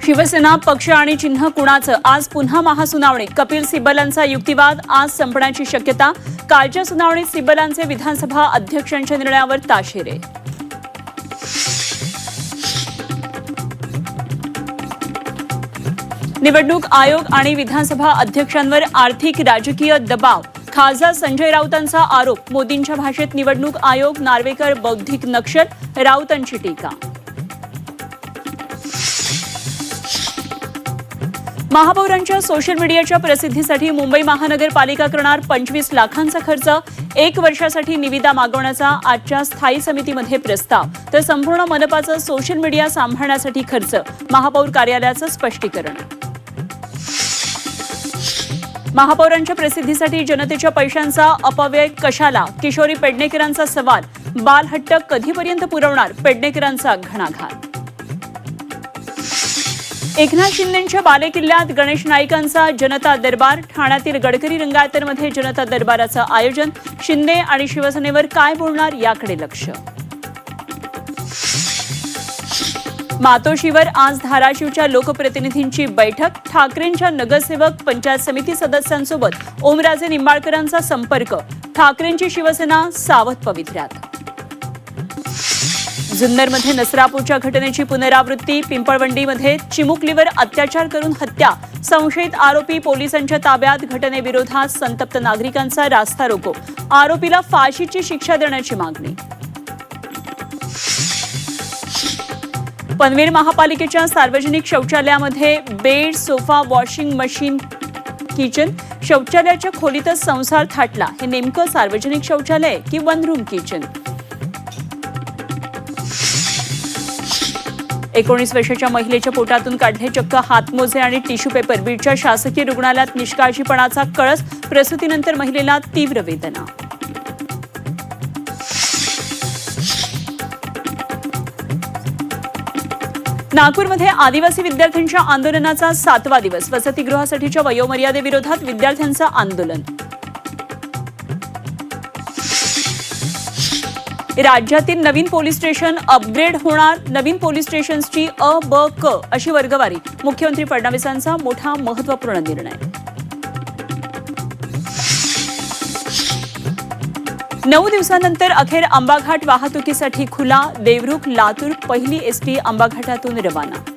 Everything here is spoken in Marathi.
शिवसेना पक्ष आणि चिन्ह कुणाचं, आज पुन्हा महासुनावणी. कपिल सिब्बलांचा युक्तिवाद आज संपण्याची शक्यता. कालच्या सुनावणीत सिब्बलांचे विधानसभा अध्यक्षांच्या निर्णयावर ताशेरे. निवडणूक आयोग आणि विधानसभा अध्यक्षांवर आर्थिक राजकीय दबाव. खासदार संजय राऊतांचा आरोप. मोदींच्या भाषेत निवडणूक आयोग, नार्वेकर बौद्धिक नक्षल, राऊतांची टीका. महापौरांच्या सोशल मीडियाच्या प्रसिद्धीसाठी मुंबई महानगरपालिका करणार 25 लाखांचा खर्च. 1 वर्षासाठी निविदा मागवण्याचा आजच्या स्थायी समितीमध्ये प्रस्ताव. तर संपूर्ण मनपाचं सोशल मीडिया सांभाळण्यासाठी खर्च. महापौर कार्यालयाचं स्पष्टीकरण. महापौरांच्या प्रसिद्धीसाठी जनतेच्या पैशांचा अपव्यय कशाला? किशोरी पेडणेकरांचा सवाल. बालहट्ट कधीपर्यंत पुरवणार? पेडणेकरांचा घणाघात. एकनाथ शिंदेंच्या बालेकिल्ल्यात गणेश नाईकांचा जनता दरबार. ठाण्यातील गडकरी रंगायतमध्ये जनता दरबाराचं आयोजन. शिंदे आणि शिवसेनेवर काय बोलणार याकडे लक्ष. मातोश्रीवर आज धाराशिवच्या लोकप्रतिनिधींची बैठक. ठाकरेंच्या नगरसेवक पंचायत समिती सदस्यांसोबत ओमराजे निंबाळकरांचा संपर्क. ठाकरेंची शिवसेना सावध पवित्र्यात. जुन्नरमध्ये नसरापूरच्या घटनेची पुनरावृत्ती. पिंपळवंडीमध्ये चिमुकलीवर अत्याचार करून हत्या. संशयित आरोपी पोलिसांच्या ताब्यात. घटनेविरोधात संतप्त नागरिकांचा रास्ता रोको. आरोपीला फाशीची शिक्षा देण्याची मागणी. पनवेल महापालिकेच्या सार्वजनिक शौचालयामध्ये bed, sofa, washing machine, kitchen. शौचालयाच्या खोलीतच संसार थाटला. हे नेमकं सार्वजनिक शौचालय की वन रूम किचन? 19 वर्षाच्या महिलेच्या पोटातून काढले चक्क हातमोजे आणि टिश्यू पेपर. बीडच्या शासकीय रुग्णालयात निष्काळजीपणाचा कळस. प्रसूतीनंतर महिलेला तीव्र वेदना. नागपूरमध्ये आदिवासी विद्यार्थ्यांच्या आंदोलनाचा 7वा दिवस. वसतिगृहासाठीच्या वयोमर्यादेविरोधात विद्यार्थ्यांचं आंदोलन. राज्यातील नवीन पोलीस स्टेशन अपग्रेड होणार. नवीन पोलीस स्टेशन्सची अ, ब, क अशी वर्गवारी. मुख्यमंत्री फडणवीसांचा मोठा महत्त्वपूर्ण निर्णय. 9 दिवसांनंतर अखेर आंबाघाट वाहतुकीसाठी खुला. देवरुख लातूर पहिली एसटी आंबाघाटातून रवाना.